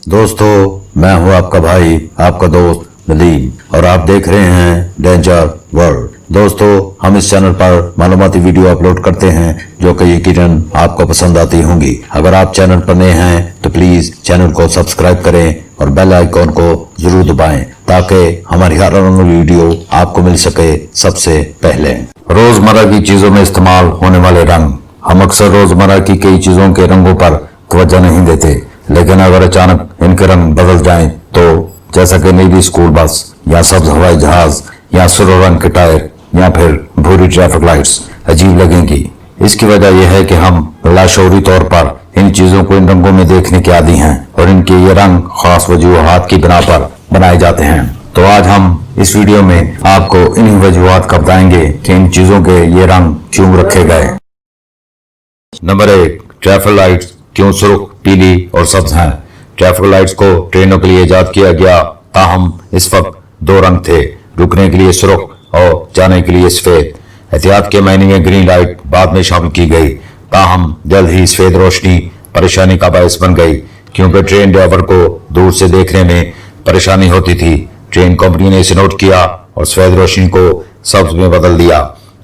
दोस्तों, मैं हूं आपका भाई, आपका दोस्त नदीम और आप देख रहे हैं डेंजर वर्ल्ड। दोस्तों, हम इस चैनल पर मालूमाती वीडियो अपलोड करते हैं जो कि यकीनन आपको पसंद आती होंगी। अगर आप चैनल पर नए हैं तो प्लीज चैनल को सब्सक्राइब करें और बेल आइकॉन को जरूर दबाएं ताकि हमारी हर वीडियो आपको मिल सके सबसे पहले। रोजमर्रा की चीजों में इस्तेमाल होने वाले रंग। हम अक्सर रोजमर्रा की कई चीजों के रंगों पर तवज्जो नहीं देते, लेकिन अगर अचानक इनके रंग बदल जाएं तो जैसा कि नीली स्कूल बस या सब्ज हवाई जहाज या सुर्ख रंग के टायर या फिर भूरी ट्रैफिक लाइट्स अजीब लगेंगी। इसकी वजह यह है कि हम लाशऊरी तौर पर इन चीजों को इन रंगों में देखने के आदी हैं और इनके ये रंग खास वजूहात की बिना पर बनाए जाते हैं। तो आज हम इस वीडियो में आपको इन्हीं वजूहात का बताएंगे कि इन चीजों के ये रंग क्यों रखे गए। नंबर 1, ट्रैफिक लाइट्स क्यों सुर्ख, पीली और सब्ज हैं। ट्रैफिक लाइट्स को ट्रेनों के लिए इजाद किया गया, ताहम इस वक्त दो रंग थे, रुकने के लिए सुर्ख और जाने के लिए सफेद। एहतियात के मायने में ग्रीन लाइट बाद में शामिल की गई, ताहम जल्द ही सफेद रोशनी परेशानी का बायस बन गई क्योंकि ट्रेन ड्राइवर को दूर से देखने में परेशानी होती थी। ट्रेन कंपनी ने इसे नोट किया और सफेद रोशनी को सब्ज में बदल दिया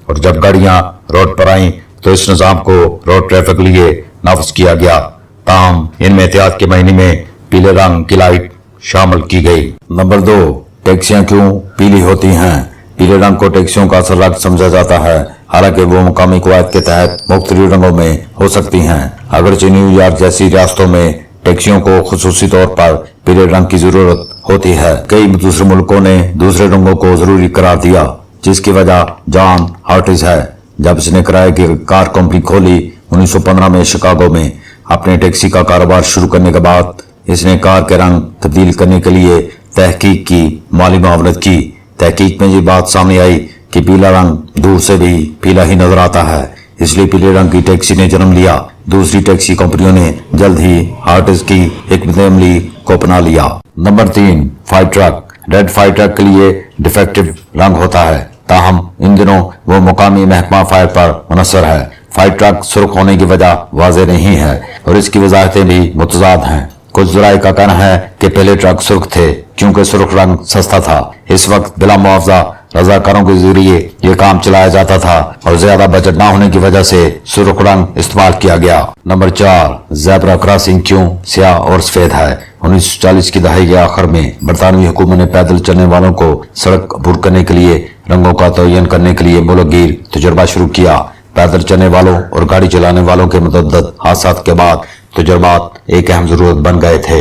और जब गाड़ियां रोड पर आईं तो इस निजाम को रोड ट्रैफिक लिए नाफिज किया गया, ताहम इनमें एहतियात के महीने में पीले रंग की लाइट शामिल की गई। नंबर 2, टैक्सियां क्यों पीली होती हैं। पीले रंग को टैक्सियों का असर रंग समझा जाता है, हालांकि वो मुकामी कवायद के तहत मुख्तलिफ रंगों में हो सकती हैं। अगरचे न्यूयॉर्क जैसी रियासतों में टैक्सियों को खुसूसी तौर पर पीले रंग की जरूरत होती है। कई दूसरे मुल्कों ने दूसरे रंगों को जरूरी करार दिया, जिसकी वजह जॉन हार्टिस है। जब इसने किराए की कार कंपनी खोली 1915 में शिकागो में अपने टैक्सी का कारोबार शुरू करने के बाद इसने कार के रंग तब्दील करने के लिए तहकीक की, माली मावनत की। तहकीक में ये बात सामने आई कि पीला रंग दूर से भी पीला ही नजर आता है, इसलिए पीले रंग की टैक्सी ने जन्म लिया। दूसरी टैक्सी कंपनियों ने जल्द ही हार्टिस की हिकमत अमली को अपना लिया। Number 3, fire truck. Red fire truck के लिए डिफेक्टिव रंग होता है, ताहम इन दिनों वो मुकामी महकमा फायर पर मुनसर है। फायर ट्रक सुर्ख होने की वजह वाज़ेह नहीं है और इसकी वजाहतें भी मुतजाद हैं। कुछ ज़राए का कहना है कि पहले ट्रक सुर्ख थे क्योंकि सुर्ख रंग सस्ता था। इस वक्त बिला मुआवजा रजाकारों के जरिए ये काम चलाया जाता था और ज्यादा बजट न होने की वजह से सुर्ख रंग इस्तेमाल किया गया। नंबर 4, ज़ेब्रा क्रॉसिंग क्यों स्याह और सफेद है। 1940 की दहाई के आखिर में बरतानवी हुकूमत ने पैदल चलने वालों को सड़क अबूर करने के लिए रंगों का तयन करने के लिए मुल्कगीर तजुर्बा शुरू किया। पैदल चलने वालों और गाड़ी चलाने वालों के मुतअद्दिद हादसात के बाद तजुर्बात एक अहम जरूरत बन गए थे।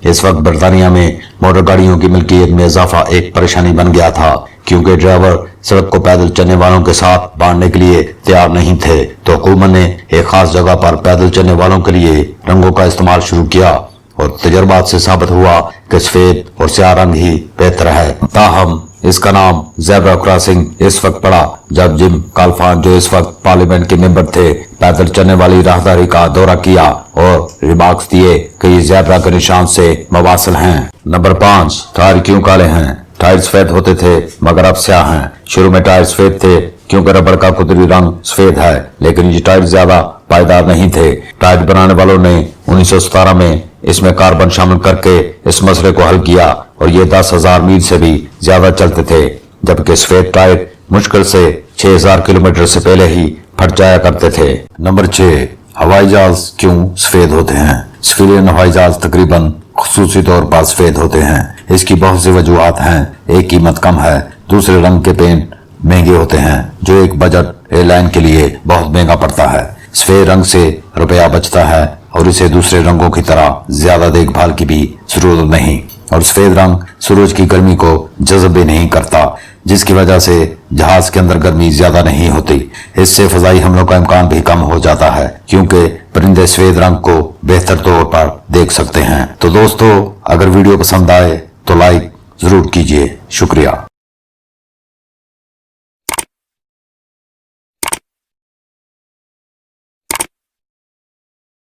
इस वक्त बरतानिया में मोटर गाड़ियों की मिल्कियत में इजाफा एक परेशानी बन गया था क्योंकि ड्राइवर सड़क को पैदल चलने वालों के साथ बांटने के लिए तैयार नहीं थे, तो हुकूमत ने एक खास जगह पर पैदल चलने वालों के लिए रंगों का इस्तेमाल शुरू किया और तजुर्बात से साबित हुआ कि सफेद और स्याह रंग ही बेहतर है। ताहम इसका नाम ज़ेब्रा क्रॉसिंग इस वक्त पड़ा जब जिम काल्फान, जो इस वक्त पार्लियामेंट के मेंबर थे, पैदल चलने वाली राहदारी का दौरा किया और रिमार्क्स दिए कि ये ज़ेब्रा के निशान से मवासिल हैं। नंबर 5, टायर क्यों काले हैं। टायर सफेद होते थे मगर अब स्याह हैं। शुरू में टायर सफेद थे क्योंकि रबड़ का कुदरती रंग सफेद है, लेकिन ये टायर ज्यादा पायदार नहीं थे। टायर बनाने वालों ने 1917 में इसमें कार्बन शामिल करके इस मसले को हल किया और ये 10,000 मील से भी ज्यादा चलते थे, जबकि सफेद टायर मुश्किल से 6,000 किलोमीटर से पहले ही फट जाया करते थे। नंबर 6, हवाई जहाज क्यों सफेद होते हैं। सिविलियन हवाई जहाज तकरीबन खुसूसी तौर पर सफेद होते हैं। इसकी बहुत सी वजूहात हैं। एक, कीमत कम है, दूसरे रंग के पेंट महंगे होते हैं जो एक बजट एयरलाइन के लिए बहुत महंगा पड़ता है। सफेद रंग से रुपया बचता है और इसे दूसरे रंगों की तरह ज्यादा देखभाल की भी जरूरत नहीं और सफेद रंग सूरज की गर्मी को जज़ब भी नहीं करता, जिसकी वजह से जहाज के अंदर गर्मी ज्यादा नहीं होती। इससे फजाई हमलों का इम्कान भी कम हो जाता है क्योंकि परिंदे सफेद रंग को बेहतर तौर पर देख सकते हैं। तो दोस्तों, अगर वीडियो पसंद आए तो लाइक जरूर कीजिए। शुक्रिया।